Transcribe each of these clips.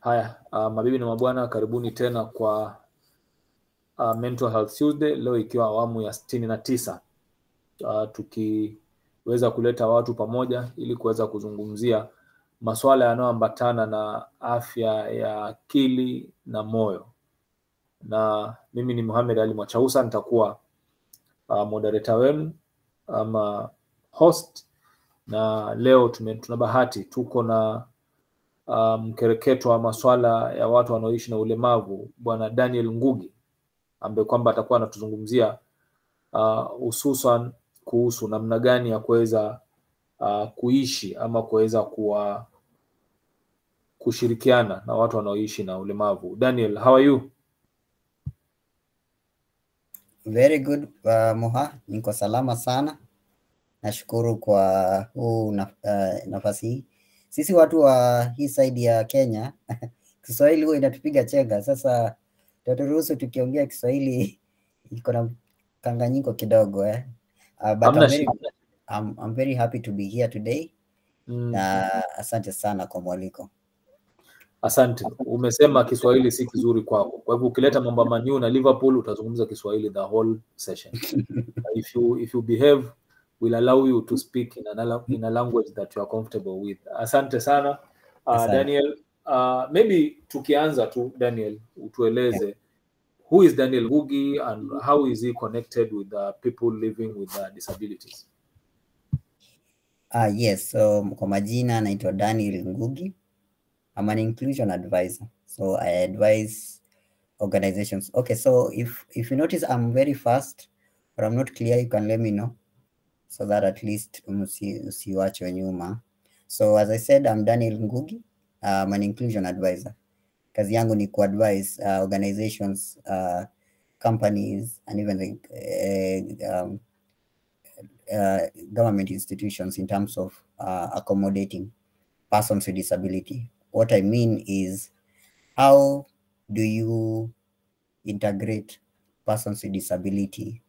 Haya, mabibi na mabwana, karibuni tena kwa Mental Health Tuesday, leo ikiwa awamu ya 69. Tukiweza kuleta watu pamoja ili kuweza kuzungumzia masuala yanayoambatana na afya ya akili na moyo. Na mimi ni Mohamed Ali Mwachausa, nitakuwa moderator wenu ama host, na leo tuna bahati, tuko na mkereketo wa masuala ya watu wanaoishi na ulemavu, Bwana Daniel Ngugi, ambaye kwamba atakuwa anatuzungumzia hususan kuhusu namna gani ya kuweza kuishi ama kuweza kushirikiana na watu wanaoishi na ulemavu. Daniel, how are you? Very good, Moha. Niko salama sana. Nashukuru kwa huu nafasi hii. Sisi watu wa hii side ya Kenya Kiswahili huwa inatupiga chenga. Sasa turuhusu tukiongea Kiswahili iko na kanganyiko kidogo but I'm very happy to be here today. Na asante sana kwa mwaliko. Asante. Umesema Kiswahili si kizuri kwako. Kwa hivyo ukileta mambo ya Man U na Liverpool utazungumza Kiswahili the whole session. If you behave, we'll allow you to speak in a language that you are comfortable with. Asante sana. Daniel, maybe tukianza tu, Daniel, utueleze who is Daniel Ngugi and how is he connected with people living with disabilities? Yes, so kwa majina naitwa Daniel Ngugi. I'm an inclusion advisor, so I advise organizations. Okay, so if you notice I'm very fast or I'm not clear, you can let me know so that at least usiwachwe nyuma. So as I said, I'm Daniel Ngugi. I'm an inclusion advisor. Kazi yangu ni kuadvise organizations, companies, and even government institutions in terms of accommodating persons with disability. What I mean is, how do you integrate persons with disability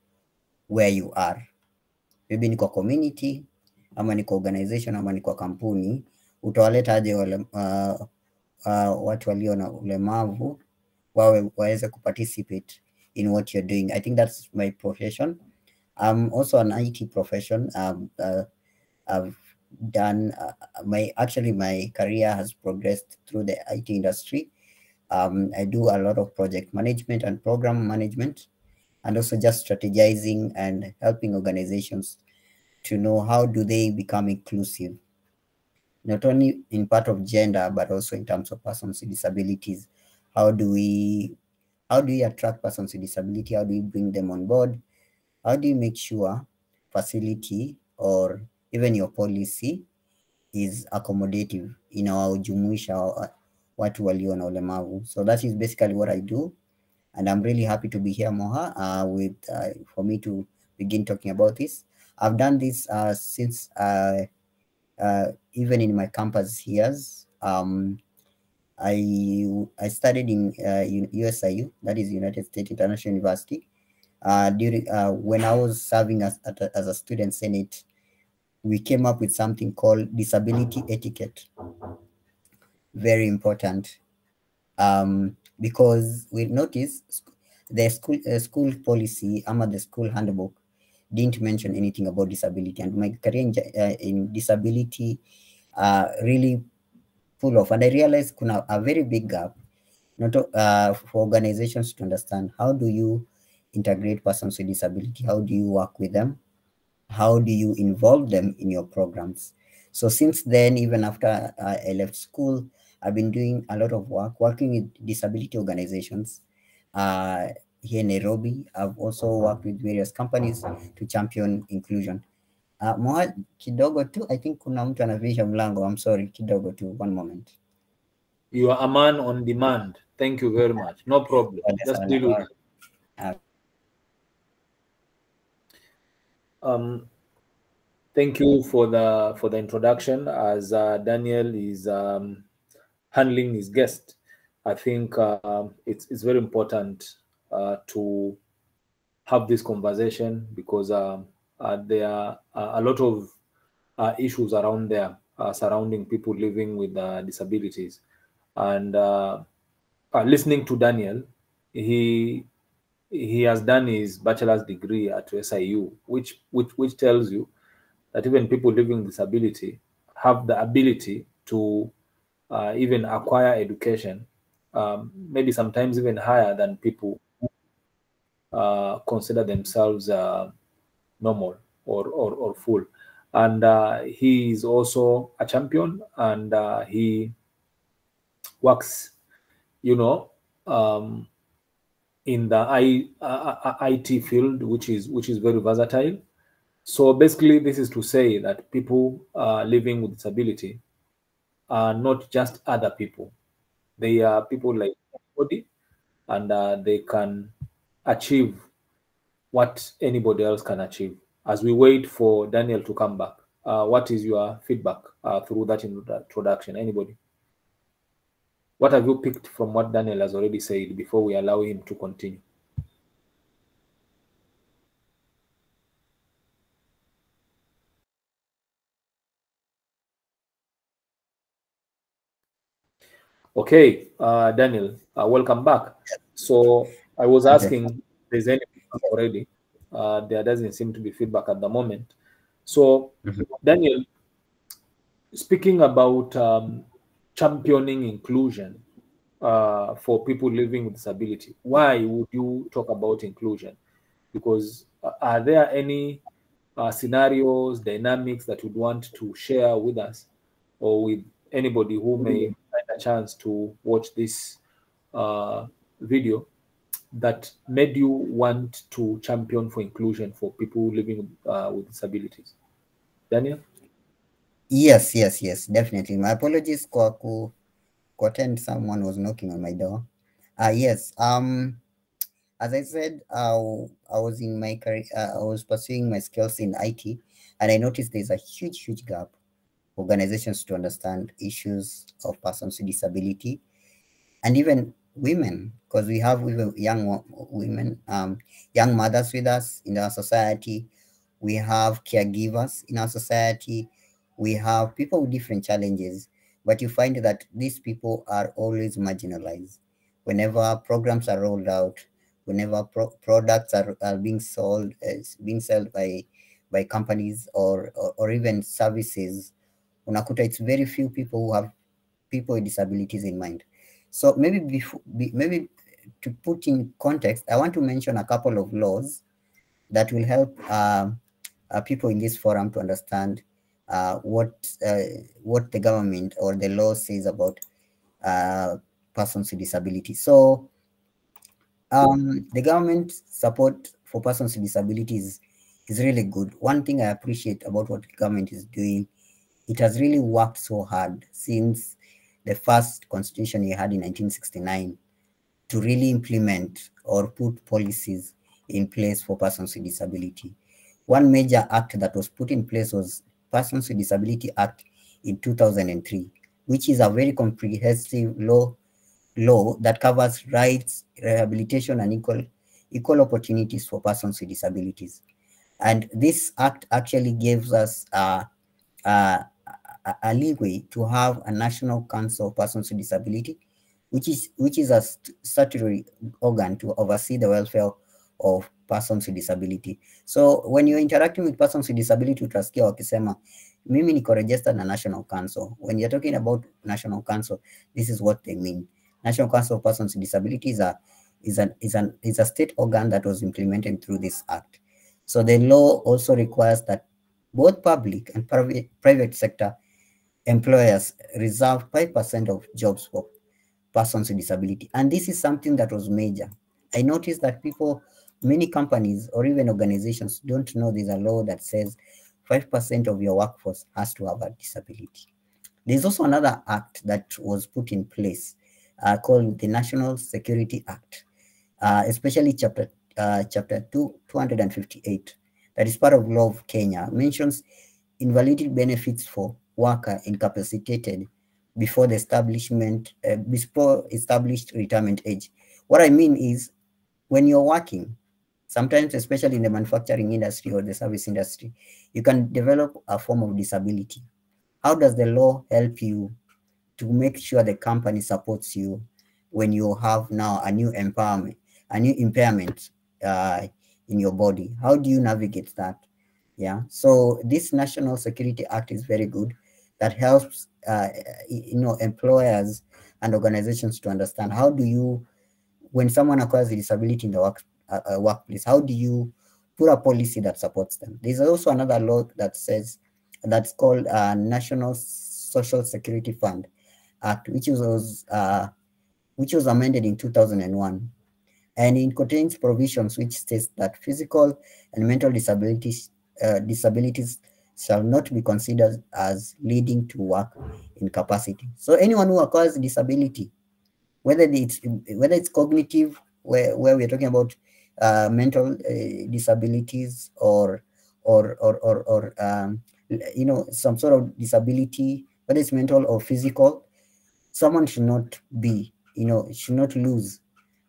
where you are? Maybe ni kwa community, ama ni kwa organization, ama ni kwa kampuni. Utawaleta aje watu walio na ulemavu waweze kuparticipate in what you're doing. I think that's my profession. I'm also an IT profession. I've done my career has progressed through the IT industry. I do a lot of project management and program management, and also just strategizing and helping organizations to know how do they become inclusive, not only in part of gender, but also in terms of persons with disabilities. How do we attract persons with disability? How do we bring them on board? How do you make sure facility or even your policy is accommodative inawaujumuisha watu walio na ulemavu? So that is basically what I do, and I'm really happy to be here, Moha, for me to begin talking about this. I've done this since even in my campus years. I studied in USIU, that is United States International University. When I was serving as a student senate, we came up with something called disability etiquette. Very important, because we noticed the school policy, the school handbook, didn't mention anything about disability, and my career in disability really full of, and I realized kuna a very big gap for organizations to understand how do you integrate persons with disability, how do you work with them, how do you involve them in your programs. So since then, even after I left school, I've been doing a lot of work working with disability organizations here in Nairobi. I've also worked with various companies to champion inclusion. Moha, kidogo tu, I think kuna mtu anavisha mlango. I'm sorry, kidogo tu, one moment. You are a man on demand. Thank you very much. No problem. Just deal with it. Thank you for the introduction. As Daniel is handling his guest, I think it's very important to have this conversation, because there are a lot of issues around there surrounding people living with disabilities. And listening to Daniel, he has done his bachelor's degree at SIU, which tells you that even people living with disability have the ability to even acquire education, maybe sometimes even higher than people who consider themselves normal or full. And he is also a champion, and he works, you know, in the IT field, which is very versatile. So basically, this is to say that people living with disability are not just other people; they are people like anybody, and they can achieve what anybody else can achieve. As we wait for Daniel to come back, what is your feedback through that introduction? Anybody? What have you picked from what Daniel has already said before we allow him to continue? Okay, Daniel, welcome back. So I was asking, if there's any feedback already? There doesn't seem to be feedback at the moment. So, Daniel, speaking about championing inclusion for people living with disability, why would you talk about inclusion? Because are there any scenarios, dynamics that you'd want to share with us or with anybody who may find a chance to watch this video that made you want to champion for inclusion for people living with disabilities? Daniel? Yes, definitely. My apologies for attend someone was knocking on my door. Yes. As I said, I was in my career, I was pursuing my skills in IT, and I noticed there's a huge gap for organizations to understand issues of persons with disability, and even women, because we have even young women, young mothers with us in our society. We have caregivers in our society. We have people with different challenges, but you find that these people are always marginalized. Whenever programs are rolled out, whenever products are being sold, being sold by companies or even services, unakuta it's very few people who have people with disabilities in mind. So maybe to put in context, I want to mention a couple of laws that will help people in this forum to understand what the government or the law says about persons with disabilities. So the government support for persons with disabilities is really good. One thing I appreciate about what the government is doing, it has really worked so hard since the first constitution we had in 1969 to really implement or put policies in place for persons with disability. One major act that was put in place was Persons with Disability Act in 2003, which is a very comprehensive law that covers rights, rehabilitation, and equal opportunities for persons with disabilities. And this act actually gives us a leeway to have a National Council of Persons with Disability, which is a statutory organ to oversee the welfare of persons with disability. So when you're interacting with persons with disability, utasikia wakisema mimi niko registered na National Council. When you're talking about National Council, this is what they mean. National Council of Persons with Disability is a state organ that was implemented through this act. So the law also requires that both public and private sector employers reserve 5% of jobs for persons with disability. And this is something that was major. I noticed that many companies or even organizations don't know there's a law that says 5% of your workforce has to have a disability. There's also another act that was put in place called the National Security Act, especially chapter 258, that is part of law of Kenya, mentions invalidity benefits for worker incapacitated before established retirement age. What I mean is, when you're working, sometimes, especially in the manufacturing industry or the service industry, you can develop a form of disability. How does the law help you to make sure the company supports you when you have now a new impairment in your body? How do you navigate that? Yeah, so this National Security Act is very good. That helps employers and organizations to understand how do you, when someone acquires a disability in the workplace, how do you put a policy that supports them? There's also another law that says, that's called National Social Security Fund Act, which was amended in 2001, and it contains provisions which states that physical and mental disabilities shall not be considered as leading to work incapacity. So anyone who acquires a disability, whether it's cognitive, where we're talking about mental disabilities, or some sort of disability, whether it's mental or physical, someone should not lose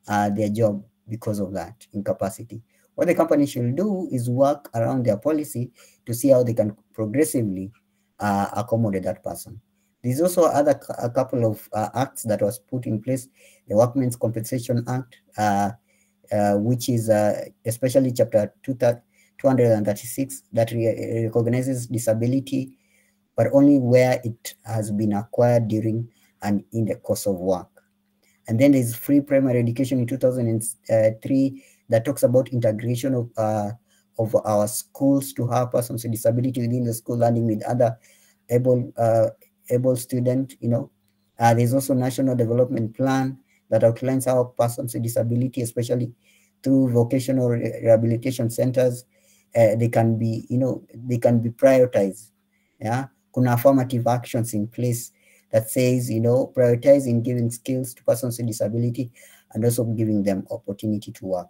their job because of that incapacity. What the company should do is work around their policy to see how they can progressively accommodate that person. There's also a couple of acts that was put in place. The Workmen's Compensation Act, which is especially Chapter 236, that recognizes disability, but only where it has been acquired during and in the course of work. And then there's free primary education in 2003 that talks about integration of our schools to have persons with disability within the school, learning with other able students. There's also National Development Plan that outlines how persons with disability, especially through vocational rehabilitation centers, they can be prioritized. Yeah, kuna affirmative actions in place that says, prioritizing giving skills to persons with disability and also giving them opportunity to work.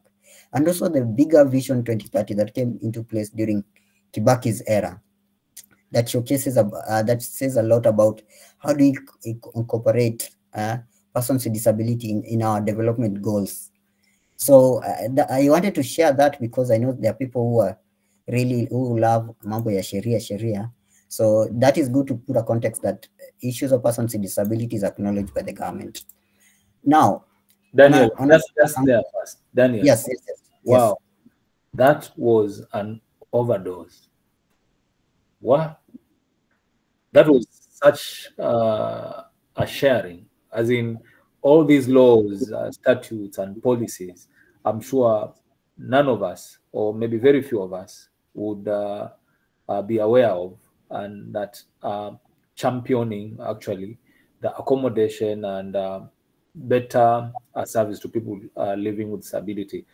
And also the bigger Vision 2030 that came into place during Kibaki's era, that showcases, that says a lot about how do we incorporate persons with disability in our development goals. So I wanted to share that because I know there are people who love mambo ya sheria. So that is good to put a context that issues of persons with disabilities are acknowledged by the government. Now, Daniel, just there first. Daniel. Yes. Wow, that was an overdose. Wow, that was such a sharing, as in all these laws, statutes, and policies. I'm sure none of us, or maybe very few of us, would be aware of, and that championing actually the accommodation and better service to people living with disability.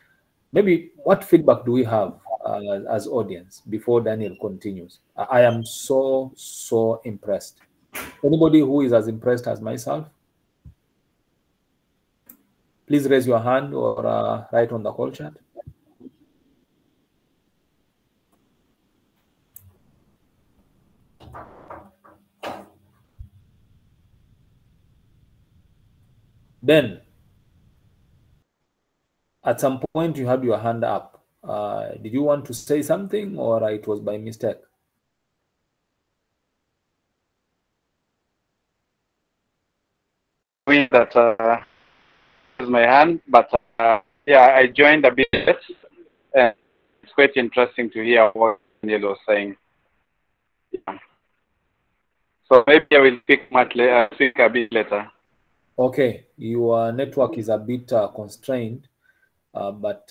Maybe what feedback do we have as audience before Daniel continues? I am so impressed. Anybody who is as impressed as myself, please raise your hand or write on the call chat. Then, at some point you had your hand up. Did you want to say something, or it was by mistake? That is my hand, but yeah, I joined a bit late, and it's quite interesting to hear what Daniel was saying. Yeah. So maybe I will speak a bit later. Okay, your network is a bit constrained, but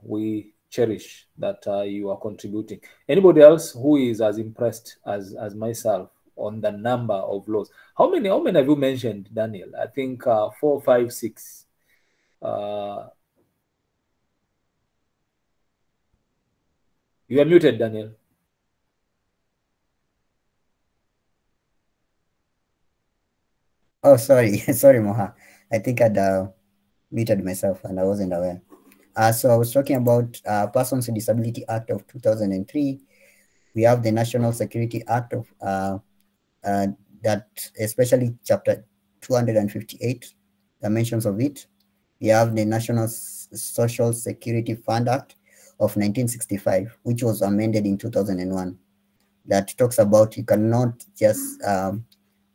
we cherish that you are contributing. Anybody else who is as impressed as myself on the number of laws? How many have you mentioned, Daniel? I think 4, 5, 6. You are muted, Daniel. Oh, sorry, sorry, Moha. I think I'd muted myself and I wasn't aware. So I was talking about Persons with Disability Act of 2003. We have the National Security Act of that, especially Chapter 258, dimensions of it. We have the National Social Security Fund Act of 1965, which was amended in 2001. That talks about you cannot just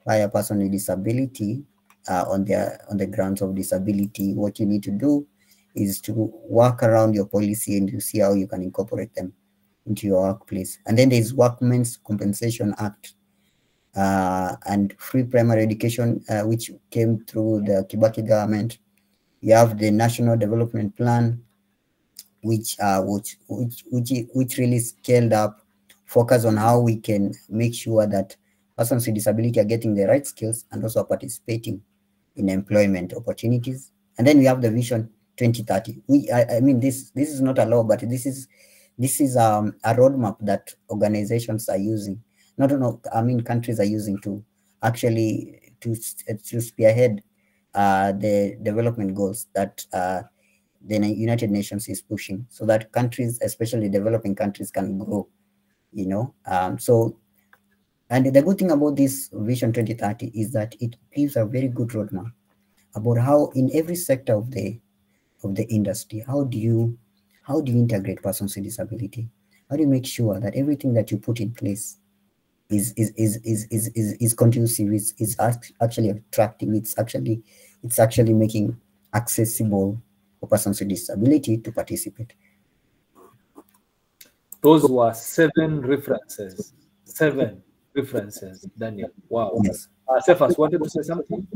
hire a person with disability on the grounds of disability, what you need to do is to work around your policy and to see how you can incorporate them into your workplace. And then there's Workmen's Compensation Act and free primary education, which came through the Kibaki government. You have the National Development Plan, which really scaled up, focus on how we can make sure that persons with disability are getting the right skills and also participating in employment opportunities. And then we have the Vision 2030. I mean, this is not a law, but this is a roadmap that organizations are using. Countries are using to actually to spearhead the development goals that the United Nations is pushing, so that countries, especially developing countries, can grow. And the good thing about this Vision 2030 is that it gives a very good roadmap about how in every sector of the industry, how do you integrate persons with disability? How do you make sure that everything that you put in place is conducive, is actually attractive, it's actually making accessible for persons with disability to participate? Those were 7 references. 7 references, Daniel. Wow. Yes. Cephas wanted to say something?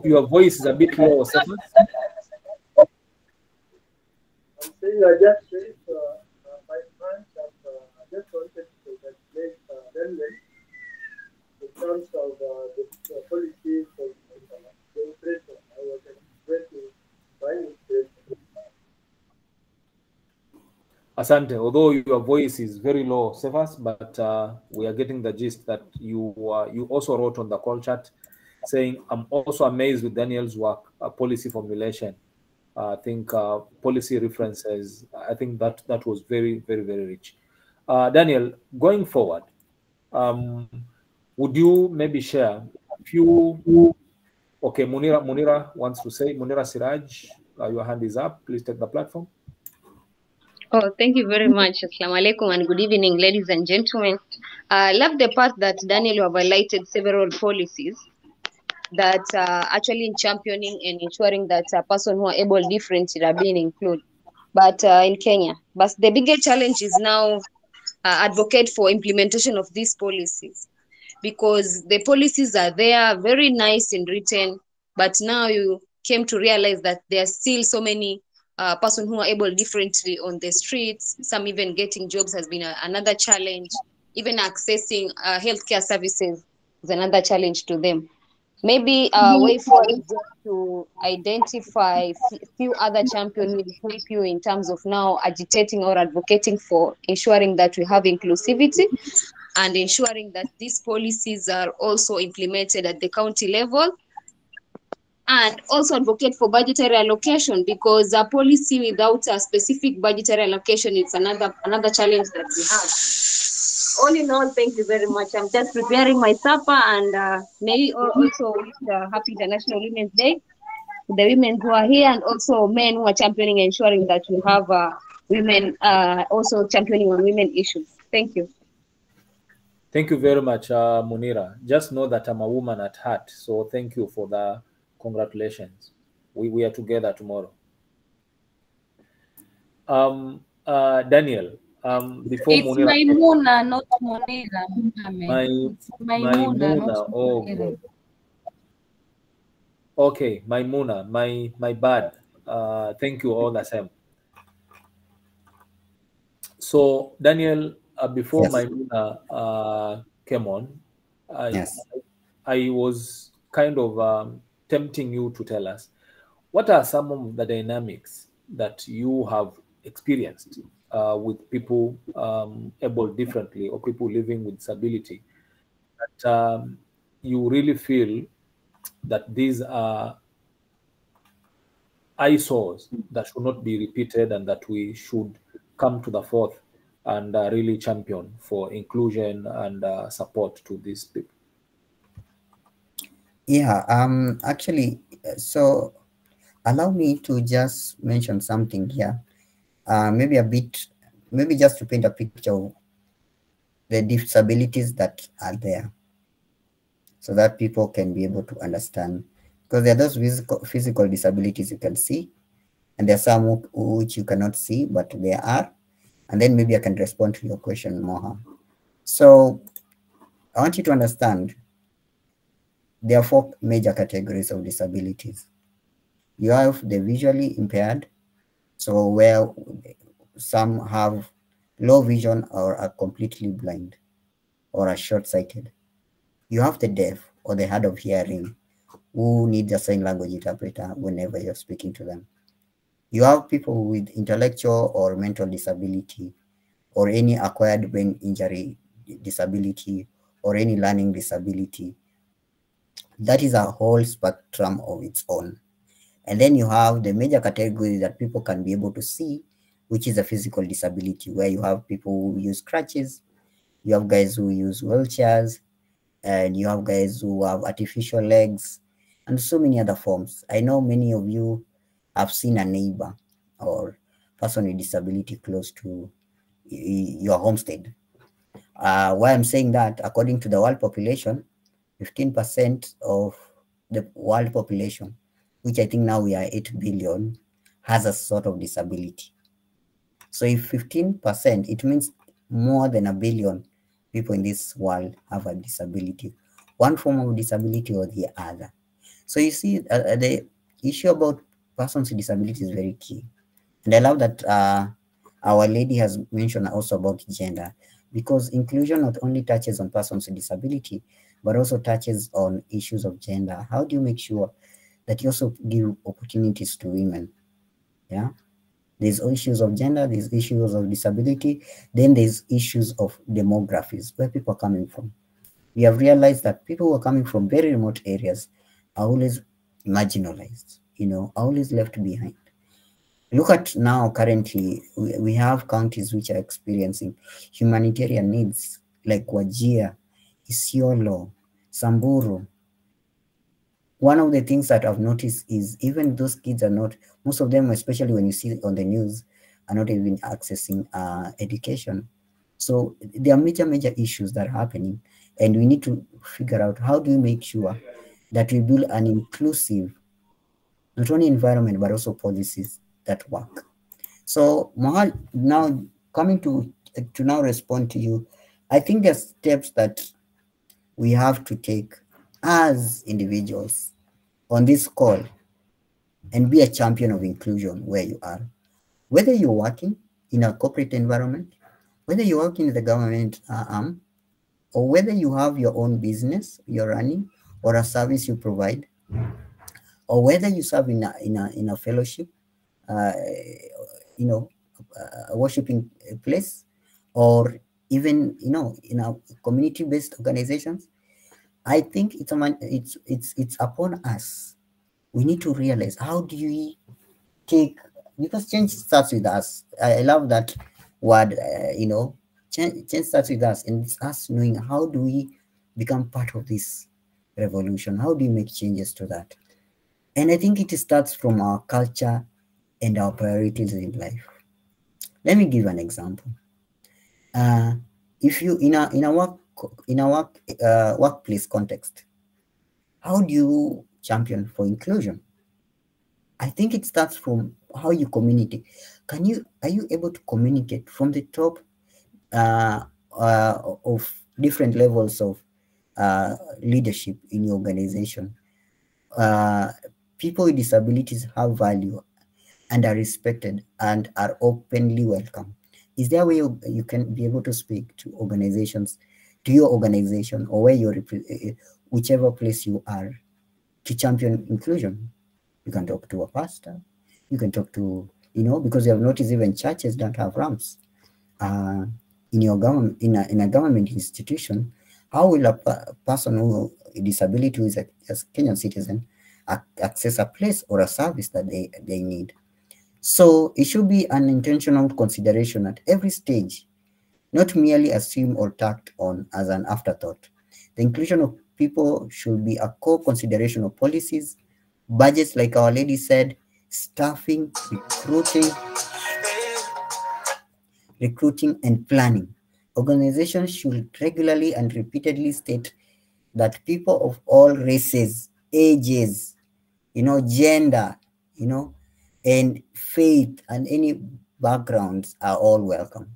Your voice is a bit low, Cephas. I'm saying I just raised my hand that I just wanted to congratulate Daniel in terms of the policies of the operation. I was expressing my interest. Asante, although your voice is very low, Cephas, but we are getting the gist that you also wrote on the call chat saying, I'm also amazed with Daniel's work, policy formulation. I think policy references, I think that was very, very, very rich. Daniel, going forward, would you maybe share a few? Okay, Munira wants to say, Munira Siraj, your hand is up. Please take the platform. Oh, thank you very much. Assalamu alaikum and good evening, ladies and gentlemen. I love the part that Daniel have highlighted several policies that are actually championing and ensuring that a person who are able differently are being included. But in Kenya, but the bigger challenge is now advocate for implementation of these policies, because the policies are there, very nice and written, but now you came to realize that there are still so many persons who are able differently on the streets. Some even getting jobs has been another challenge. Even accessing healthcare services is another challenge to them. Maybe a way forward is just to identify few other champions will help you in terms of now agitating or advocating for ensuring that we have inclusivity and ensuring that these policies are also implemented at the county level, and also advocate for budgetary allocation, because a policy without a specific budgetary allocation is another challenge that we have. All in all, thank you very much. I'm just preparing my supper, and maybe also wish Happy International Women's Day to the women who are here, and also men who are championing, ensuring that we have women also championing on women issues. Thank you. Thank you very much, Munira. Just know that I'm a woman at heart, so thank you for the congratulations. We are together tomorrow. Daniel, before it's Munira, Maimuna, not Munira. Maimuna. Oh, God. Okay, Maimuna, my bad. Thank you all the same. So, Daniel, before Yes. Maimuna came on, Yes. I was kind of tempting you to tell us what are some of the dynamics that you have experienced with people able differently or people living with disability, that you really feel that these are eyesores that should not be repeated and that we should come to the forth and really champion for inclusion and support to these people. Yeah, actually, so allow me to just mention something here. Maybe just to paint a picture of the disabilities that are there, so that people can be able to understand. Because there are those physical disabilities you can see, and there are some which you cannot see, but there are. And then maybe I can respond to your question, Moha. So I want you to understand there are 4 major categories of disabilities. You have the visually impaired, so where some have low vision or are completely blind or are short-sighted. You have the deaf or the hard of hearing who need a sign language interpreter whenever you're speaking to them. You have people with intellectual or mental disability or any acquired brain injury disability or any learning disability. That is a whole spectrum of its own. And then you have the major category that people can be able to see, which is a physical disability, where you have people who use crutches, you have guys who use wheelchairs, and you have guys who have artificial legs, and so many other forms. I know many of you have seen a neighbor or person with disability close to your homestead. Why I'm saying that, according to the world population, 15% of the world population, which I think now we are 8 billion, has a sort of disability. So if 15%, it means more than 1 billion people in this world have a disability, one form of disability or the other. So you see, the issue about persons with disability is very key. And I love that our lady has mentioned also about gender, because inclusion not only touches on persons with disability, but also touches on issues of gender. How do you make sure that you also give opportunities to women? Yeah, there's issues of gender, there's issues of disability, then there's issues of demographics, where people are coming from. We have realized that people who are coming from very remote areas are always marginalized, are always left behind. Look at now, currently, we have counties which are experiencing humanitarian needs, like Wajir, Isiolo, Samburu. One of the things that I've noticed is even those kids are not, most of them, especially when you see on the news, are not even accessing education. So there are major issues that are happening, and we need to figure out how do we make sure that we build an inclusive, not only environment, but also policies that work. So Mohal, now coming to now respond to you, I think there's steps that we have to take as individuals on this call and be a champion of inclusion where you are. Whether you're working in a corporate environment, whether you're working in the government arm, or whether you have your own business you're running or a service you provide, or whether you serve in a fellowship, a worshiping place, or even in a community-based organizations, I think it's upon us. We need to realize, how do we take, because change starts with us. I love that word, change starts with us, and it's us knowing how do we become part of this revolution, how do we make changes to that. And I think it starts from our culture and our priorities in life. Let me give an example. If you in a workplace context, how do you champion for inclusion? I think it starts from how you communicate. Are you able to communicate from the top of different levels of leadership in your organization? People with disabilities have value and are respected and are openly welcome. Is there a way you can be able to speak to organizations, to your organization, or where you're whichever place you are, to champion inclusion? You can talk to a pastor, you can talk to, because you have noticed even churches don't have ramps. In your government, in a government institution, how will a person who disability, who is a Kenyan citizen, access a place or a service that they need? So it should be an intentional consideration at every stage not merely assumed or tacked on as an afterthought. The inclusion of people should be a core consideration of policies, budgets, like Our Lady said, staffing, recruiting and planning. Organizations should regularly and repeatedly state that people of all races, ages, gender, and faith and any backgrounds are all welcome.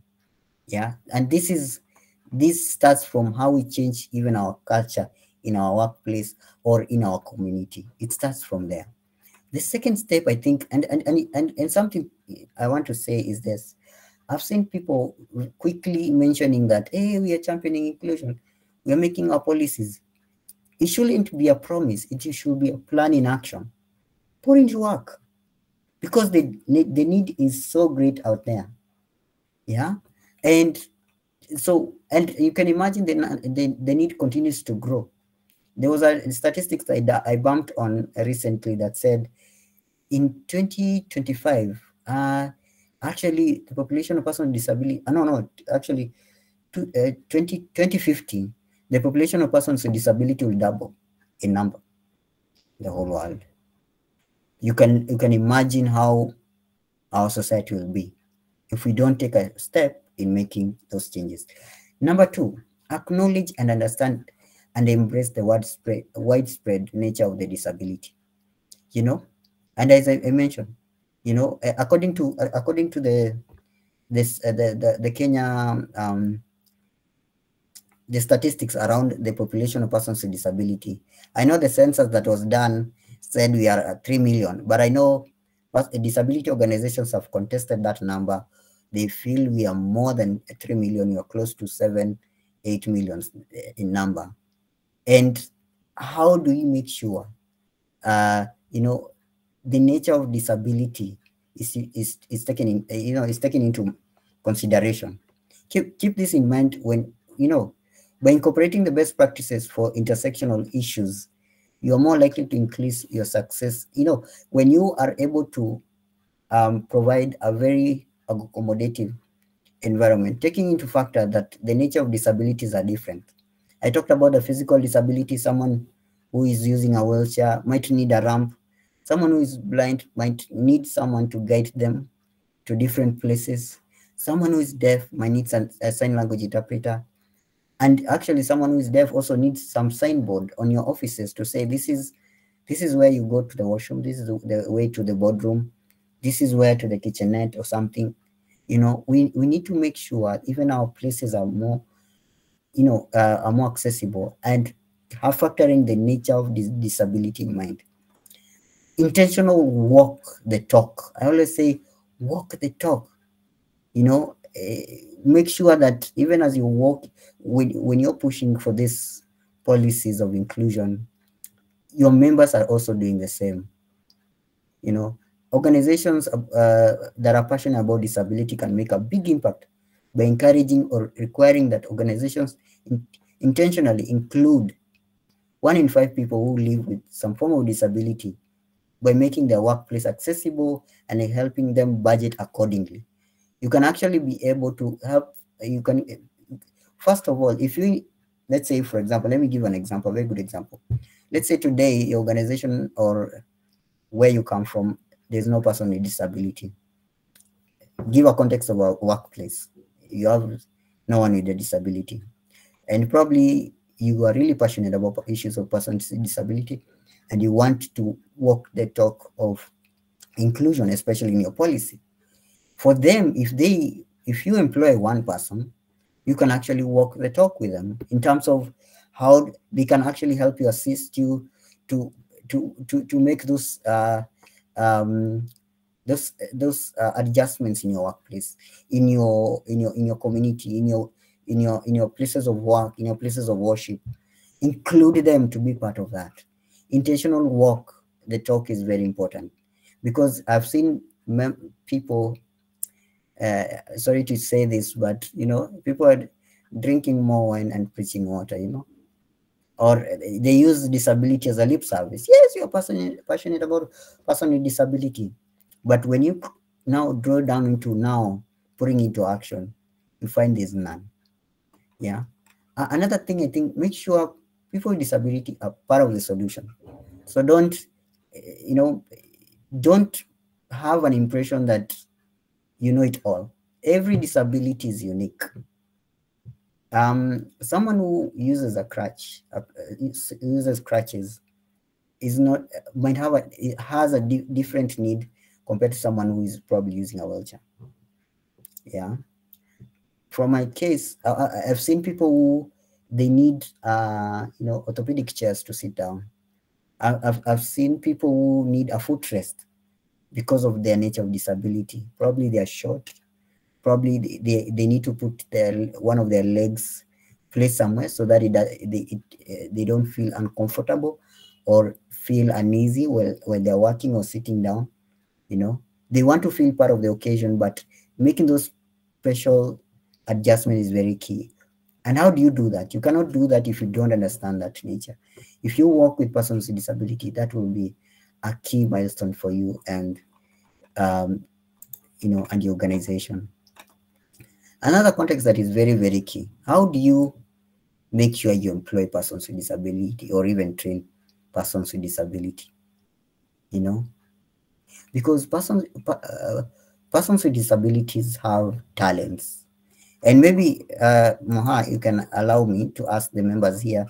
Yeah, and this starts from how we change even our culture in our workplace or in our community. It starts from there. The second step, I think, and something I want to say is this. I've seen people quickly mentioning that, hey, we are championing inclusion, we are making our policies. It shouldn't be a promise, it should be a plan in action. Put into work, because the need is so great out there. Yeah, and so, and you can imagine the need continues to grow. There was a statistics I bumped on recently that said in 2025, actually the population of persons with disability, actually 2050, the population of persons with disability will double in number in the whole world. You can imagine how our society will be if we don't take a step in making those changes. Number two, acknowledge and understand and embrace the widespread nature of the disability. And as I mentioned, according to the Kenya the statistics around the population of persons with disability. I know the census that was done said we are at 3 million, but I know disability organizations have contested that number. They feel we are more than 3 million, we are close to 7, 8 million in number. And how do we make sure, the nature of disability is taken in, is taken into consideration. Keep this in mind when, by incorporating the best practices for intersectional issues, you are more likely to increase your success. When you are able to provide a very accommodative environment, taking into factor that the nature of disabilities are different. I talked about a physical disability. Someone who is using a wheelchair might need a ramp. Someone who is blind might need someone to guide them to different places. Someone who is deaf might need a sign language interpreter. And actually, someone who is deaf also needs some signboard on your offices to say, this is where you go to the washroom, this is the way to the boardroom, this is where to the kitchenette or something. We need to make sure even our places are more, are more accessible, and have factoring the nature of this disability in mind. Intentional walk the talk. I always say, walk the talk. Make sure that even as you walk, when you're pushing for these policies of inclusion, your members are also doing the same. Organizations that are passionate about disability can make a big impact by encouraging or requiring that organizations intentionally include 1 in 5 people who live with some form of disability, by making their workplace accessible and helping them budget accordingly. You can actually be able to help. You can, first of all, if you, let's say, for example, let me give an example, a very good example. Let's say today, your organization or where you come from, there's no person with disability. Give a context of a workplace. You have no one with a disability. And probably you are really passionate about issues of persons with disability, and you want to walk the talk of inclusion, especially in your policy. For them, if you employ one person, you can actually walk the talk with them in terms of how they can actually help you, assist you to make those adjustments in your workplace, in your community, in your places of work, in your places of worship. Include them to be part of that. Intentional walk the talk is very important, because I've seen people, sorry to say this, but people are drinking more wine and preaching water, or they use disability as a lip service. Yes, you're passionate about person with disability, but when you now draw down into now putting into action, you find there's none. Yeah. Another thing, I think, make sure people with disability are part of the solution. So don't, you know, don't have an impression that you know it all. Every disability is unique. Someone who uses a crutch, uses crutches, is not, might have it has a different need compared to someone who is probably using a wheelchair. Yeah. From my case, I've seen people who they need, you know, orthopedic chairs to sit down. I've seen people who need a footrest because of their nature of disability. Probably they are short. Probably they need to put one of their legs placed somewhere so that they don't feel uncomfortable or feel uneasy when they're working or sitting down. You know, they want to feel part of the occasion, but making those special adjustments is very key. And how do you do that? You cannot do that if you don't understand that nature. If you work with persons with disability, that will be a key milestone for you and you know, and the organization. Another context that is very, very key. How do you make sure you employ persons with disability or even train persons with disability? You know, because persons with disabilities have talents. And maybe, Moha, you can allow me to ask the members here,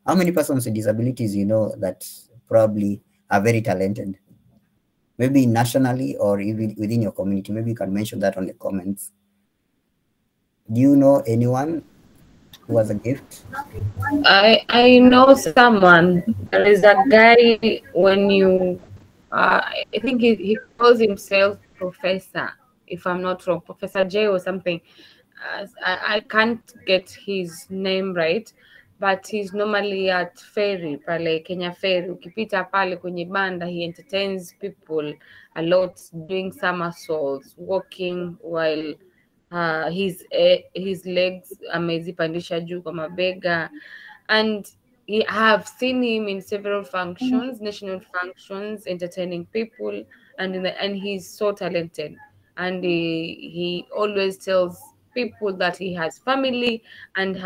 how many persons with disabilities you know that probably are very talented? Maybe nationally or even within your community. Maybe you can mention that on the comments. Do you know anyone who has a gift? I know someone. There is a guy when you, I think he calls himself Professor, if I'm not wrong, Professor J or something. I can't get his name right, but he's normally at ferry pale Kenya ferry. Ukipita pale kwenye banda, he entertains people a lot, doing somersaults, walking while his legs amezipandisha juu kwa mabega, and I have seen him in several functions, national functions, entertaining people, and he's so talented. And he always tells people that he has family and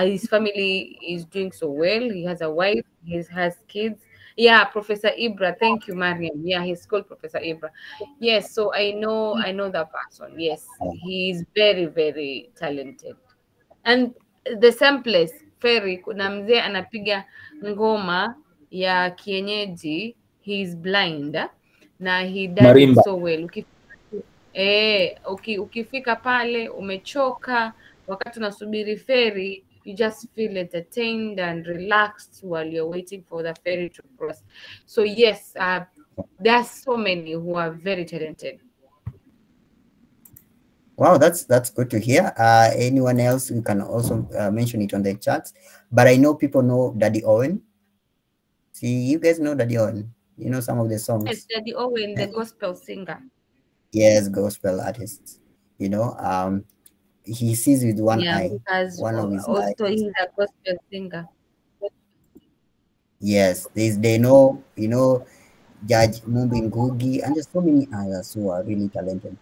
his family is doing so well. He has a wife, he has kids. Yeah, Professor Ibra. Thank you, Mariam. Yeah, he's called Professor Ibra. Yes, so I know that person. Yes, he is very, very talented. And the same place ferry, kuna mzee anapiga ngoma ya kienyeji. He's blind na he does Marimba. it so well. Ukifika pale umechoka, wakati unasubiri ferry, you just feel entertained and relaxed while you're waiting for the ferry to cross. So yes, there are so many who are very talented. Wow, that's good to hear. Anyone else, you can also mention it on the chat. But I know people know Daddy Owen. See, you guys know Daddy Owen. You know some of the songs. Yes, Daddy Owen, the gospel singer. Yes, gospel artist. You know, he sees with one eye. Because one of his also eyes. he's a gospel singer. Yes, they know, you know, Judge Ngugi, and there's so many others who are really talented.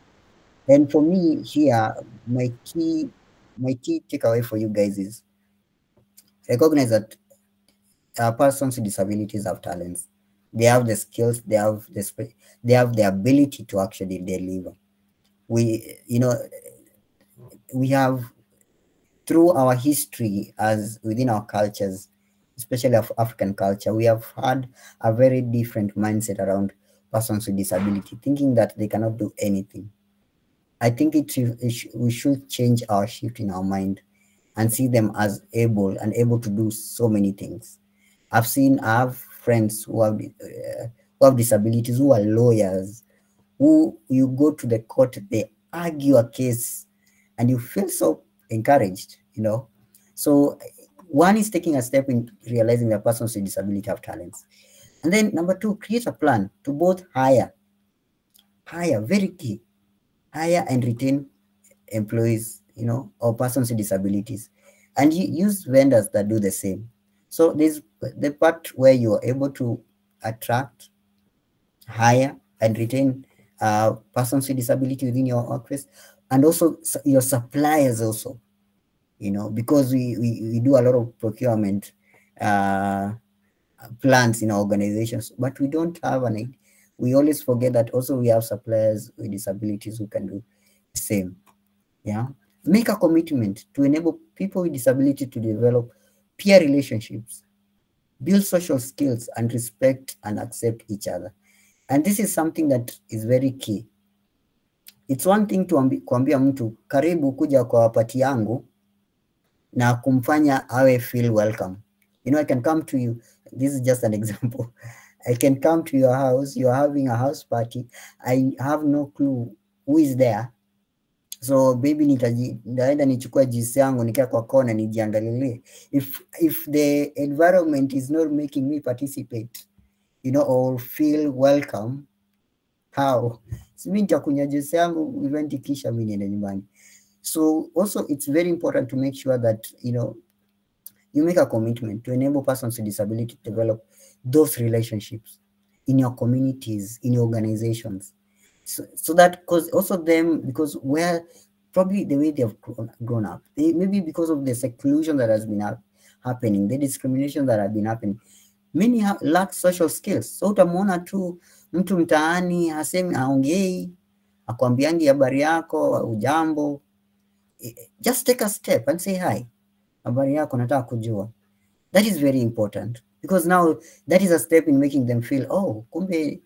And for me here, my key takeaway for you guys is recognize that persons with disabilities have talents. They have the skills, they have the ability to actually deliver. We have, through our history as within our cultures, especially of African culture, we have had a very different mindset around persons with disability, thinking that they cannot do anything. I think we should change our shift in our mind and see them as able to do so many things. I have friends who have disabilities, who are lawyers, who you go to the court, they argue a case, and you feel so encouraged, you know. So one is taking a step in realizing that persons with disability have talents. And then number two, create a plan to both hire, very key, hire and retain employees, you know, or persons with disabilities, and you use vendors that do the same. So there's the part where you are able to attract, hire, and retain persons with disability within your workplace. and also your suppliers also, you know, because we do a lot of procurement plans in our organizations, but we don't have any. We always forget that also we have suppliers with disabilities who can do the same. Yeah, make a commitment to enable people with disability to develop peer relationships, build social skills, and respect and accept each other. And this is something that is very key. It's one thing to kuambia mtu karibu kuja kwa pati yangu na kumfanya awe feel welcome. You know, I can come to you. This is just an example. I can come to your house. You're having a house party. I have no clue who is there. So baby, nitaenda nichukue juice yangu nikia kwa kona nijiangalilie. If the environment is not making me participate, you know, or feel welcome, how? So mimi nitakunywa juice yangu event kisha mimi niende nyumbani. So also it's very important to make sure that, you know, you make a commitment to enable persons with disability to develop those relationships in your communities, in your organizations. So that, because also them, because where probably the way they have grown up, maybe because of the seclusion that has been happening, the discrimination that have been happening, many lack social skills. So utamwona tu mtu mtaani hasemi, aongei, akwambiangi habari yako, ujambo. Just take a step and say hi. Habari yako, nataka kujua. That is very important, because now that is a step in making them feel, oh, kumbe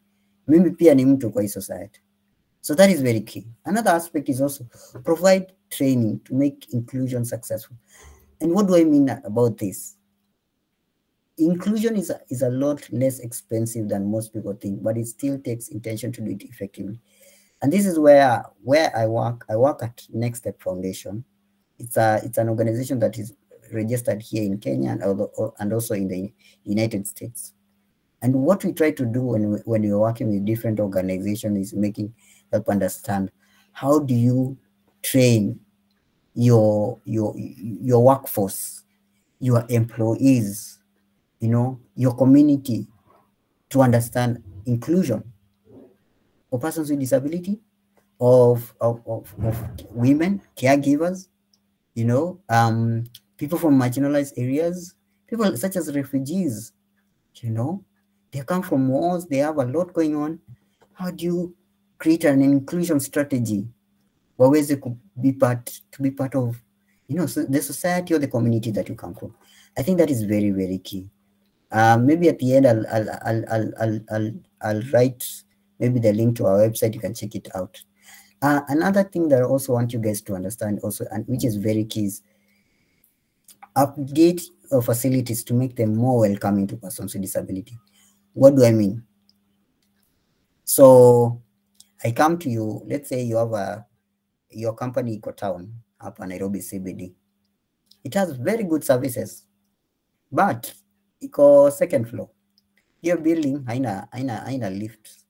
mimi pia ni mtu kwa hii society. So that is very key. Another aspect is also provide training to make inclusion successful. And what do I mean about this? Inclusion is a lot less expensive than most people think, but it still takes intention to do it effectively. And this is where I work. I work at Next Step Foundation. It's an organization that is registered here in Kenya and also in the United States. And what we try to do when we're working with different organizations is help understand how do you train your workforce, your employees, you know, your community to understand inclusion of persons with disability, of women, caregivers, you know, people from marginalized areas, people such as refugees, you know, they come from wars, they have a lot going on. How do you create an inclusion strategy? What ways they could be part of, you know, the society or the community that you come from? I think that is very, very key. Maybe at the end, I'll write maybe the link to our website. You can check it out. Another thing that I also want you guys to understand also, and which is very key, is update facilities to make them more welcoming to persons with disability. What do I mean? So I come to you, let's say you have your company iko town, hapa Nairobi CBD. It has very good services, but iko second floor. Your building haina lift.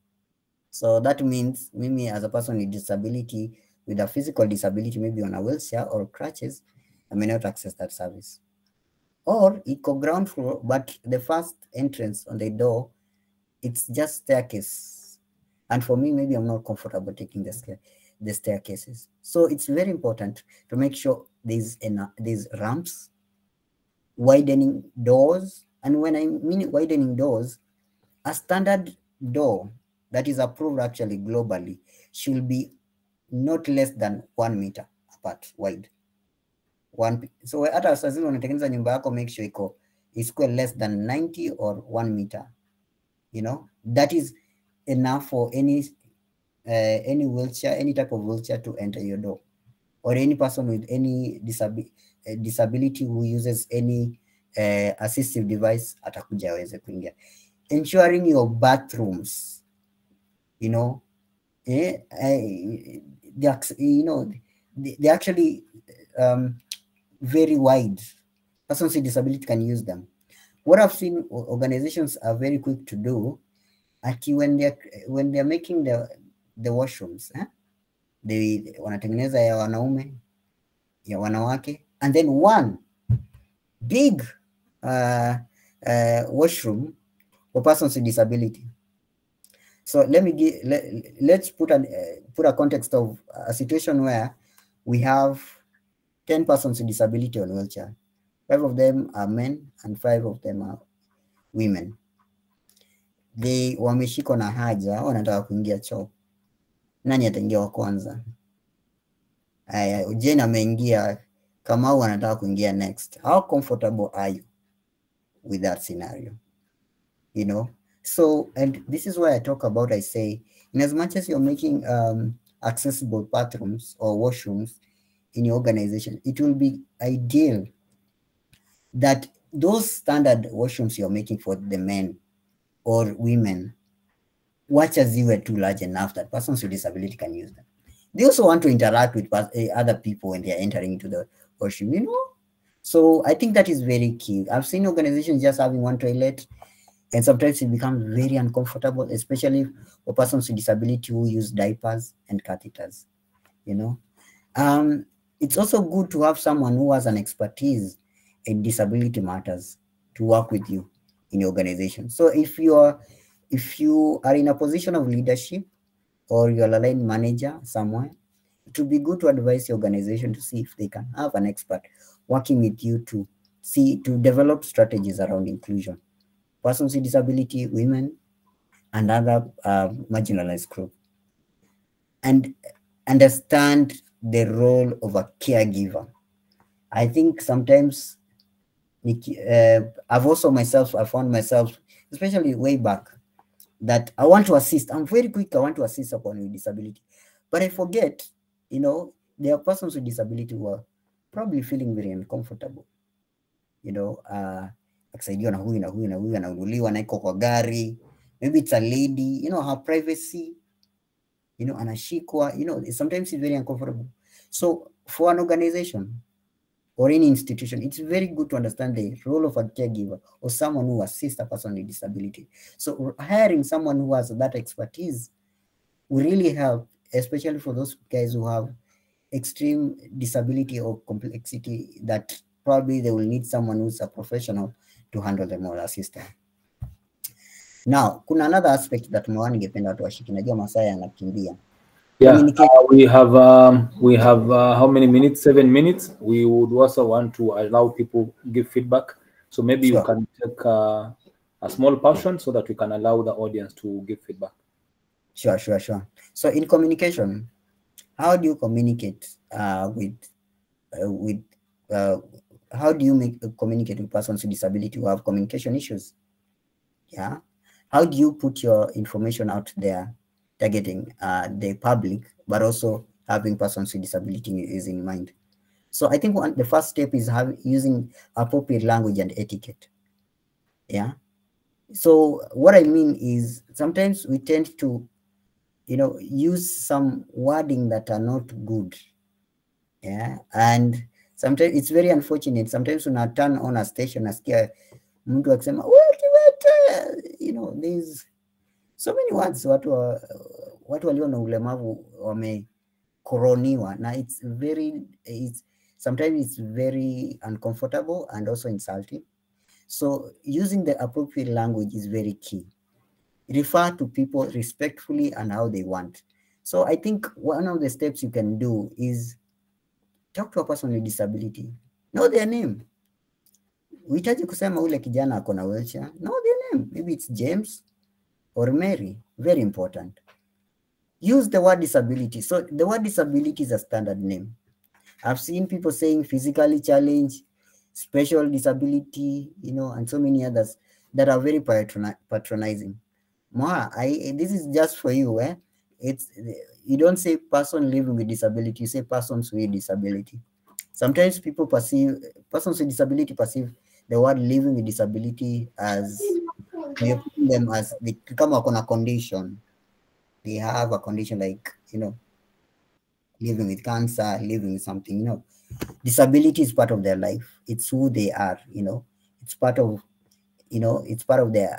So that means me as a person with disability, with a physical disability, maybe on a wheelchair or crutches, I may not access that service. Or iko ground floor, but the first entrance on the door, it's just staircase. And for me, maybe I'm not comfortable taking the staircases. So it's very important to make sure there's ramps, widening doors. And when I mean widening doors, a standard door that is approved actually globally should be not less than 1 meter apart wide. So hata sasa unatengeneza nyumba yako, make sure it's less than 90 or 1 meter. You know, that is enough for any wheelchair, any type of wheelchair to enter your door, or any person with any disability who uses any assistive device atakuja aweze kuingia. Ensuring your bathrooms, you know, they're actually very wide. Persons with disability can use them. What I've seen organizations are very quick to do, when they're making the washrooms, they wanatengeneza ya wanaume, ya wanawake, and then one big washroom for persons with disability. So let's put a context of a situation where we have 10 persons with disability on wheelchair. 5 of them are men and 5 of them are women. They wameshikwa na haja, wanataka kuingia choo. Nani ataingia wa kwanza? Aya, Jane ameingia, Kamau anataka kuingia next. How comfortable are you with that scenario? You know? So, and this is why I talk about, I say, in as much as you're making accessible bathrooms or washrooms in your organization, it will be ideal that those standard washrooms you're making for the men or women, watch as you were too large enough that persons with disability can use them. They also want to interact with other people when they are entering into the washroom, you know? So I think that is very key. I've seen organizations just having one toilet, and sometimes it becomes very uncomfortable, especially for persons with disability who use diapers and catheters, you know? It's also good to have someone who has an expertise in disability matters to work with you in your organization. So if you are in a position of leadership or you're a line manager somewhere, it would be good to advise your organization to see if they can have an expert working with you to develop strategies around inclusion. Persons with disability, women, and other marginalized group. And understand the role of a caregiver. I think sometimes I found myself, especially way back, that I want to assist. I'm very quick. I want to assist someone with disability, but I forget, you know, there are persons with disability who are probably feeling very uncomfortable. You know, akisaidiwa na huyu na huyu na huyu, anauliwa na iko kwa gari. Maybe it's a lady, you know, her privacy, you know, anashikwa, you know, sometimes it's very uncomfortable. So for an organization or any institution, it's very good to understand the role of a caregiver or someone who assists a person with disability. So hiring someone who has that expertise will really help, especially for those guys who have extreme disability or complexity that probably they will need someone who's a professional to handle them or assist them. Now, kuna another aspect that mwa ningependa watu washiki, najua masaa yanakimbia. Yeah, we have how many minutes? 7 minutes. We would also want to allow people give feedback. So maybe you can take a small portion so that we can allow the audience to give feedback. Sure. So in communication, how do you communicate how do you communicate with persons with disability who have communication issues? Yeah. How do you put your information out there, targeting the public, but also having persons with disability is in mind? So I think the first step is using appropriate language and etiquette. Yeah. So what I mean is sometimes we tend to, you know, use some wording that are not good. Yeah. And sometimes it's very unfortunate. Sometimes when I turn on a station, nasikia mtu akisema, you know, there's so many words watu walio na ulemavu wamekoroniwa, na sometimes it's very uncomfortable and also insulting. So using the appropriate language is very key. Refer to people respectfully and how they want. So I think one of the steps you can do is talk to a person with disability. Know their name. Uhitaji kusema ule kijana ako na wheelchair. Know their name. Maybe it's James or Mary. Very important. Use the word disability. So the word disability is a standard name. I've seen people saying physically challenged, special disability, you know, and so many others that are very patronizing. This is just for you. You don't say person living with disability, you say persons with disability. Sometimes people persons with disability perceive the word living with disability as them as they become a condition. They have a condition like, you know, living with cancer, living with something, you know. Disability is part of their life. It's who they are, you know. It's part of, you know, it's part of their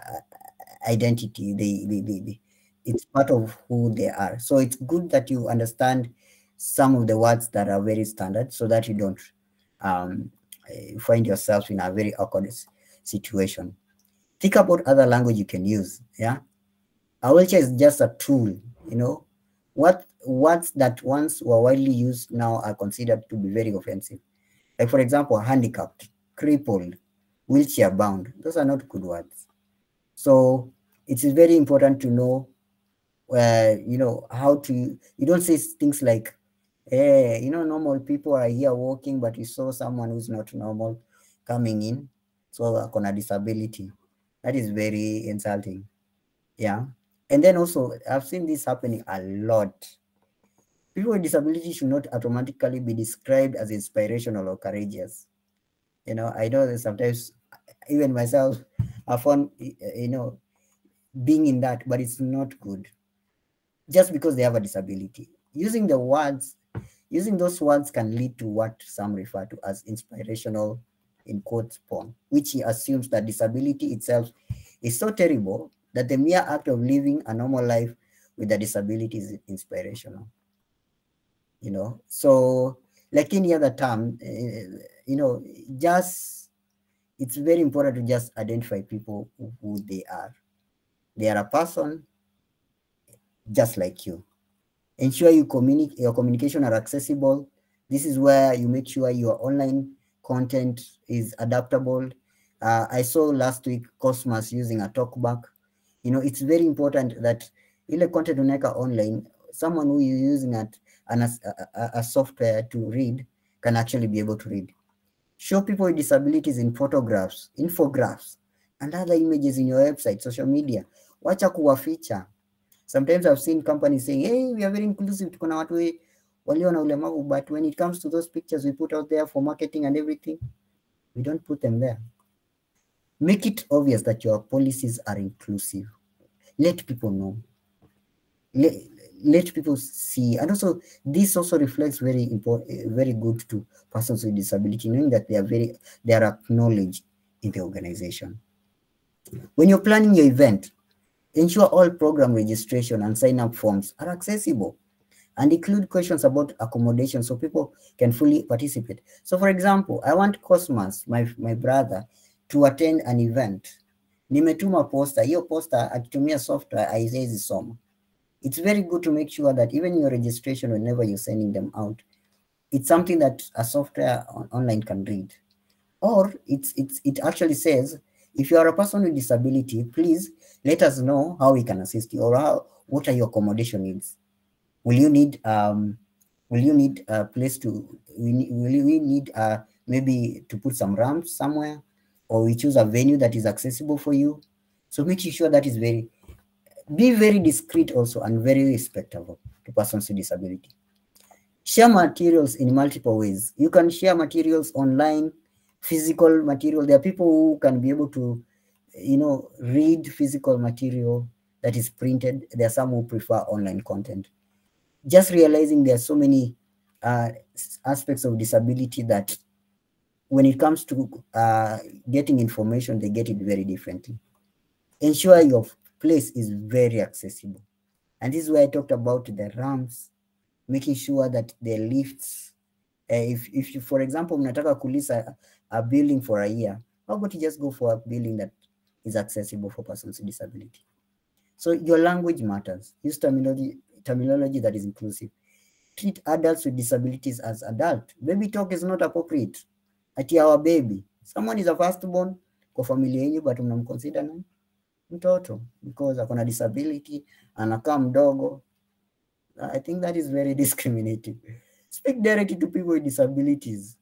identity. It's part of who they are. So it's good that you understand some of the words that are very standard so that you don't find yourself in a very awkward situation. Think about other language you can use. Yeah. A wheelchair is just a tool, you know. What words that once were widely used now are considered to be very offensive. Like, for example, handicapped, crippled, wheelchair bound. Those are not good words. So it is very important to know, how to, you don't say things like, hey, normal people are here walking, but you saw someone who's not normal coming in, so on a disability. That is very insulting. Yeah. And then also, I've seen this happening a lot. People with disability should not automatically be described as inspirational or courageous. I know that sometimes even myself, I found, being in that, but it's not good. Just because they have a disability. Using those words can lead to what some refer to as inspirational, in quotes, porn, which assumes that disability itself is so terrible that the mere act of living a normal life with a disability is inspirational. So like any other term, it's very important to just identify people who they are. They are a person just like you. Ensure your communication are accessible. This is where you make sure your online content is adaptable. I saw last week Cosmos using a talkback. It's very important that ile content unaweka online, someone who is using a software to read can actually be able to read. Show people with disabilities in photographs, infographics, and other images in your website, social media. Wacha kuwaficha. Sometimes I've seen companies saying, hey, we are very inclusive, tuko na watu walio na ulemavu, but when it comes to those pictures we put out there for marketing and everything, we don't put them there. Make it obvious that your policies are inclusive. Let people know. Let people see. And also, this also reflects very good to persons with disability, knowing that they are acknowledged in the organization. When you're planning your event, ensure all program registration and sign-up forms are accessible and include questions about accommodation so people can fully participate. So for example, I want Cosmas, my brother, to attend an event. Nimetuma poster, hiyo poster akitumia software haiwezi soma. It's very good to make sure that even your registration, whenever you're sending them out, it's something that a software online can read. Or it actually says, if you are a person with disability, please let us know how we can assist you, or what are your accommodation needs. Will you need a place to? Will we need maybe to put some ramps somewhere, or we choose a venue that is accessible for you? So making sure that is be very discreet also and very respectful to persons with disability. Share materials in multiple ways. You can share materials online, physical material. There are people who can be able to, read physical material that is printed. There are some who prefer online content. Just realizing there are so many aspects of disability that when it comes to getting information, they get it very differently. Ensure your place is very accessible. And this is where I talked about the ramps, making sure that the lifts, if you, for example, mnataka kulisa a building for a year, how about you just go for a building that is accessible for persons with disability? So your language matters. Use terminology that is inclusive. Treat adults with disabilities as adult. Baby talk is not appropriate. Ati our baby. Someone is a firstborn kwa familia yenyu, but unamconsider nani? Mtoto, because akona disability, anakaa mdogo. I think that is very discriminating. Speak directly to people with disabilities,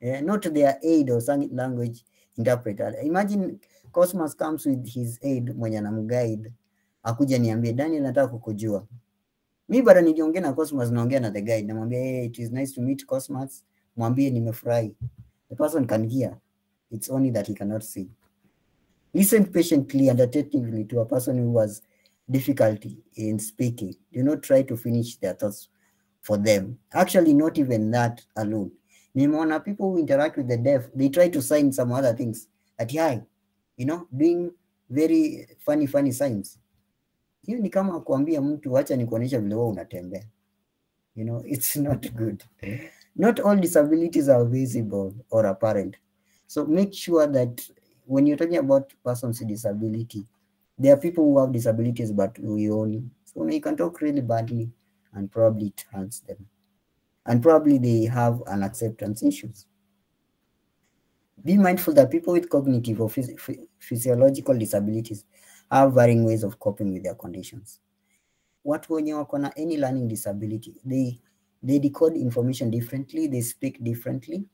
not their aid or some language interpreter. Imagine Cosmos comes with his aid, mwenye anamguide, akuja niambie, Daniel, nataka kukujua. Mi bado nikiongea na Cosmos, naongea na the guide, namwambia, hey, it is nice to meet Cosmos, mwambie nimefurahi. The person can hear. It's only that he cannot see. Listen patiently and attentively to a person who has difficulty in speaking. Do not try to finish their thoughts for them. Actually, not even that alone. Nimeona people who interact with the deaf, they try to sign some other things at hi, doing very funny signs. Hiyo ni kama kuambia mtu acha nikuonyesha vile wewe unatembea. It's not good. Not all disabilities are visible or apparent. So make sure that when you're talking about persons with disability, there are people who have disabilities but we own. So you can talk really badly and probably it hurts them. And probably they have an acceptance issues. Be mindful that people with cognitive or physiological disabilities have varying ways of coping with their conditions. Watu wenye wako na any learning disability, they decode information differently, they speak differently.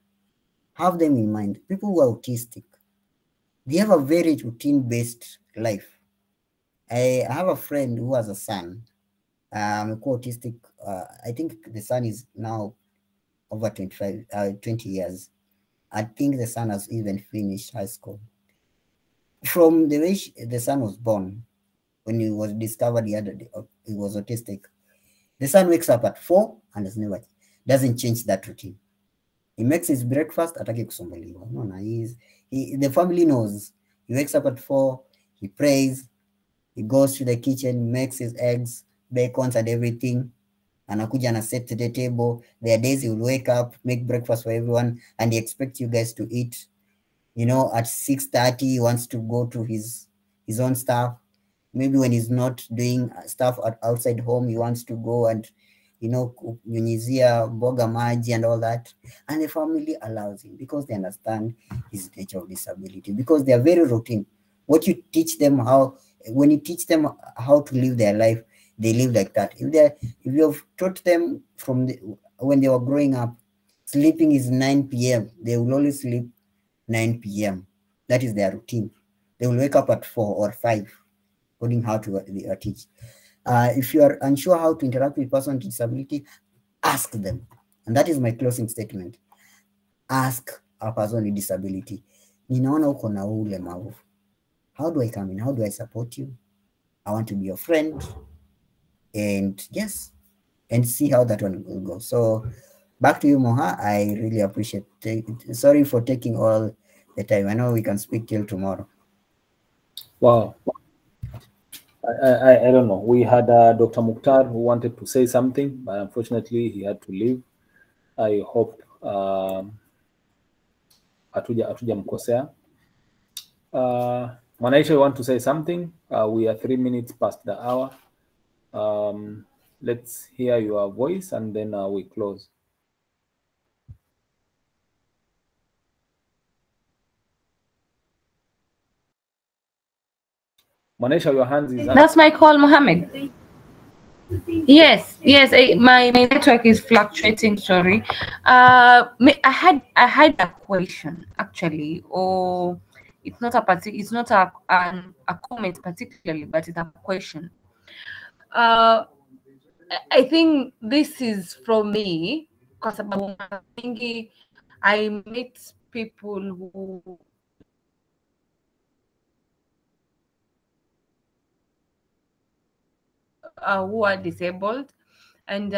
Have them in mind. People who are autistic, they have a very routine-based life. I have a friend who has a son, autistic. I think the son is now over 20 years. I think the son has even finished high school. From the way the son was born, when he was discovered the other day, he was autistic. The son wakes up at 4 and doesn't change that routine. He makes his breakfast, ataki kusumbuliwa. No, the family knows. He wakes up at 4, he prays, he goes to the kitchen, makes his eggs, bacons and everything. Anakuja na set to the table. There are days he will wake up, make breakfast for everyone, and he expects you guys to eat. You know, at 6:30, he wants to go to his own stuff. Maybe when he's not doing stuff outside home, he wants to go and, you know, nyunyizia mboga maji and all that. And the family allows him because they understand his nature of disability, because they are very routine. What you teach them when you teach them how to live their life, they live like that. If you have taught them when they were growing up, sleeping is 9 p.m., they will always sleep 9 p.m. That is their routine. They will wake up at 4 or 5, according how to teach. If you are unsure how to interact with person with disability, ask them. And that is my closing statement. Ask a person with disability. Ninaona uko na ulemavu. How do I come in? How do I support you? I want to be your friend. And yes, and see how that one will go. So back to you, Moha. I really appreciate it. Sorry for taking all the time. I know we can speak till tomorrow. Wow. I don't know. We had Dr. Mukhtar who wanted to say something, but unfortunately he had to leave. I hope hatuja mkosea. Mwanaisha, you want to say something? We are 3 minutes past the hour. Let's hear your voice and then we close. Mwanaisha, your hands is up. That's my call, Mohammed. Yes. My network is fluctuating. Sorry. I had a question actually, or it's not a comment particularly, but it's a question. I think this is from me because I met people who are disabled and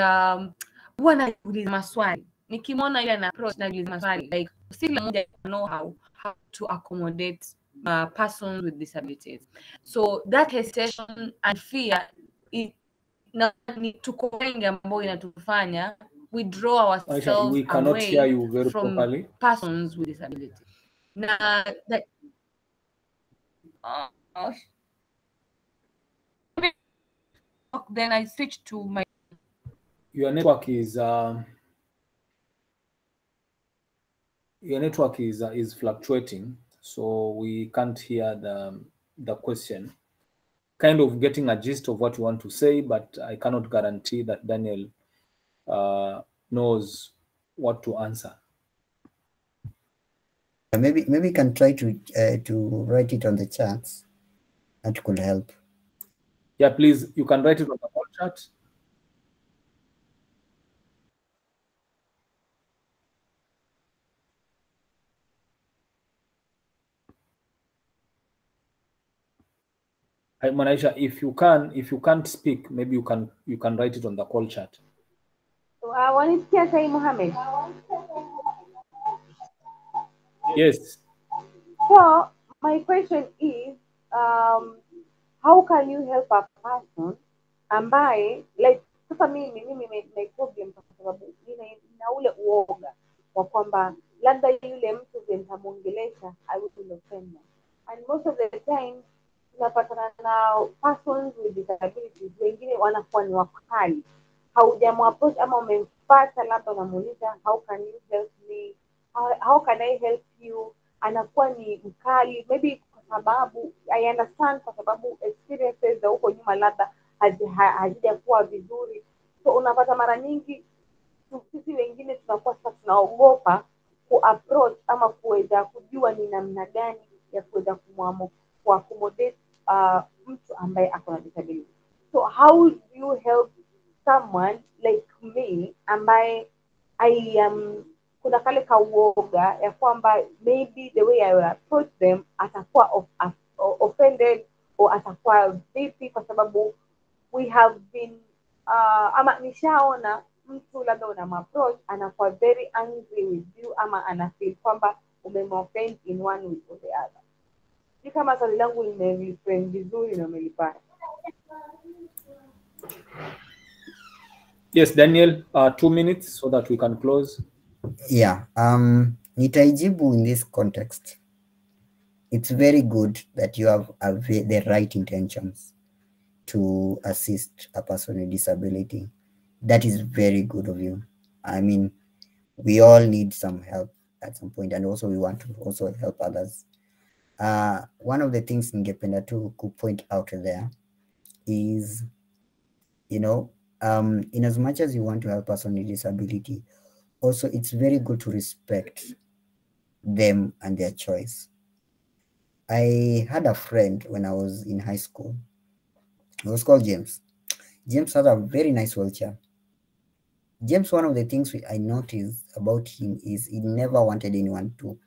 huwa najiuliza maswali nikimwona ile na approach najiuliza maswali like still mmoja know how to accommodate persons with disabilities. So that hesitation and fear ni tuko wengi ambao inatufanya we draw ourselves we cannot away hear you very from properly. persons with disabilities. Then I switched to my. Your network is fluctuating, so we can't hear the question. Kind of getting a gist of what you want to say, but I cannot guarantee that Daniel knows what to answer. Maybe we can try to write it on the chats. That could help. Yeah, please, you can write it on the whole chat. Hi, Manaisha, if you can't speak, maybe you can write it on the call chat. Wanisikia sahi, Mohammed? Yes. So my question is, how can you help a person ambaye like sasa mimi my problem kwa sababu nina ule uoga wa kwamba labda yule mtu vile nitamuongelesha I will offend him, and most of the time tunapatana na persons with disabilities wengine wanakuwa ni wakali haujamapproach ama umempata, labda unamuuliza how can you help me, how can I help you, anakuwa ni mkali, maybe kwa sababu I understand, kwa sababu experiences za huko nyuma labda hazijakuwa vizuri. So unapata mara nyingi sisi wengine tunakuwa sasa tunaogopa kuapproach ama kuweza kujua ni namna gani ya kuweza kuaccommodate mtu ambaye ako na disability. So how do you help someone like me ambaye kuna kale kauoga ya kwamba maybe the way I approach them atakuwa offended or atakuwa vipi, kwa sababu we have been ama nishaona mtu labda unamapproach anakuwa very angry with you ama anafeel kwamba umemoffend in one way or the other. Si kama swali langu limeliframe vizuri na umelipata. Yes, Daniel, 2 minutes so that we can close. Yeah, nitaijibu in this context. It's very good that you have the right intentions to assist a person with disability. That is very good of you. I mean, we all need some help at some point, and also we want to also help others. One of the things ningependa to point out there is, you know, in as much as you want to help a person with disability, also it's very good to respect them and their choice. I had a friend when I was in high school. He was called James. James had a very nice wheelchair. James, one of the things I noticed about him is he never wanted anyone to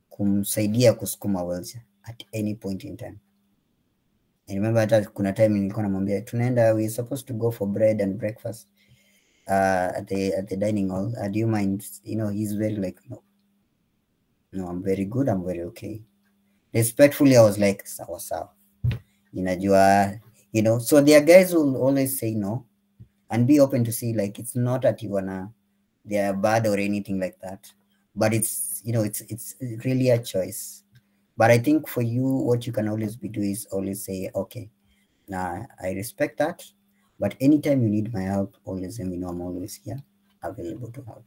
kumsaidia kusukuma wheelchair at any point in time. I remember hata kuna time nilikuwa namwambia tunaenda, we supposed to go for bread and breakfast at the dining hall. Do you mind? You know, he's very like, no, I'm very good, I'm very okay. Respectfully, I was like, sawa sawa. Inajua, you know, so there are guys who will always say no and be open to see, like, it's not that they are bad or anything like that, but it's, you know, it's really a choice. But I think for you, what you can always do is always say, okay, nah, I respect that, but anytime you need my help, always let me know. I'm always here, available to help.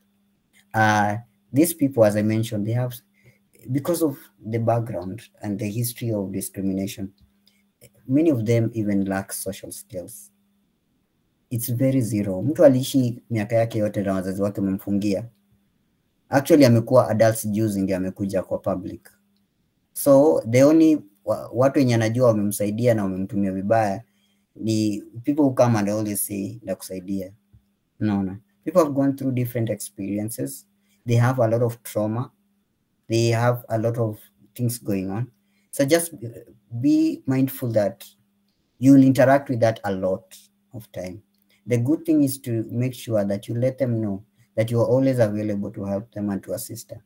These people, as I mentioned, they have, because of the background and the history of discrimination, many of them even lack social skills. It's very zero. Mtu aliishi miaka yake yote na wazazi wake wamemfungia. Actually amekuwa adults juzi ndio amekuja kwa public. So the only watu wenye anajua wamemsaidia na wamemtumia vibaya ni people who come and always say nakusaidia. No. People have gone through different experiences. They have a lot of trauma. They have a lot of things going on. So just be mindful that you'll interact with that a lot of time. The good thing is to make sure that you let them know that you are always available to help them and to assist them.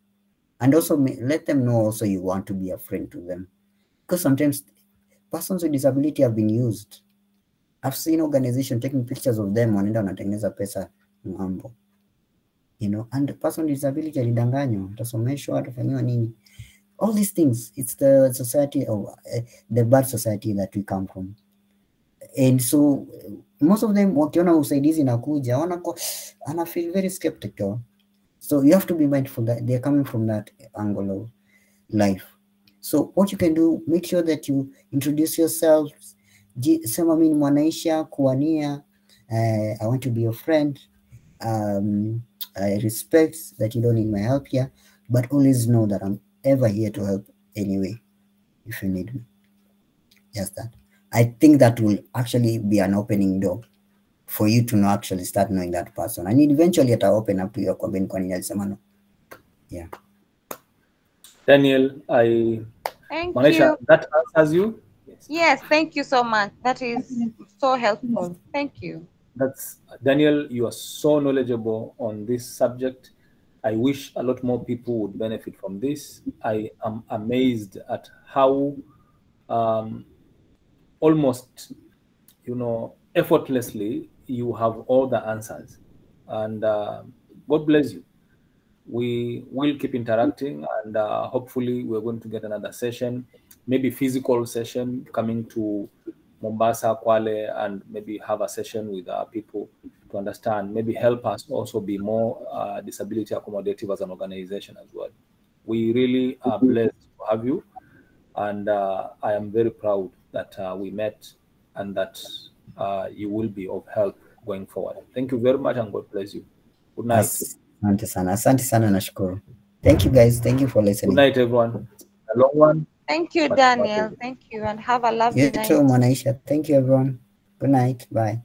And also let them know also you want to be a friend to them. Because sometimes persons with disability have been used. I've seen organizations taking pictures of them wanaenda wanatengeneza pesa mambo. You know, and the person with disability alidanganywa, atasomeshwa, atafanyiwa nini. All these things, it's the society of the bad society that we come from. And so most of them wakiona usaidizi nakuja ana feel very skeptical. So you have to be mindful that they're coming from that angle of life. So what you can do, make sure that you introduce yourself. Sema mimi mwanaisha kuwania, I want to be your friend. I respect that you don't need my help here, but always know that I'm ever here to help anyway if you need me. Just that. I think that will actually be an opening door for you to actually start knowing that person, and eventually it'll open up to your no. Yeah. Daniel, Thank Manisha, you. that answers you? Yes, thank you so much. That is so helpful. Thank you. That's Daniel, you are so knowledgeable on this subject. I wish a lot more people would benefit from this. I am amazed at how almost, you know, effortlessly you have all the answers, and God bless you. We will keep interacting, and hopefully we're going to get another session, maybe physical session, coming to Mombasa, Kwale, and maybe have a session with people to understand, maybe help us also be more disability accommodative as an organization as well. We really are blessed to have you, and I am very proud that we met and that you will be of help going forward. Thank you very much, and God bless you. Good night. Asante sana. Asante sana, nashukuru. Thank you guys. Thank you for listening. Good night, everyone. A long one. Thank you, but Daniel. Thank you, and have a lovely You night. too, Mwanaisha. Thank you, everyone. Good night. Bye.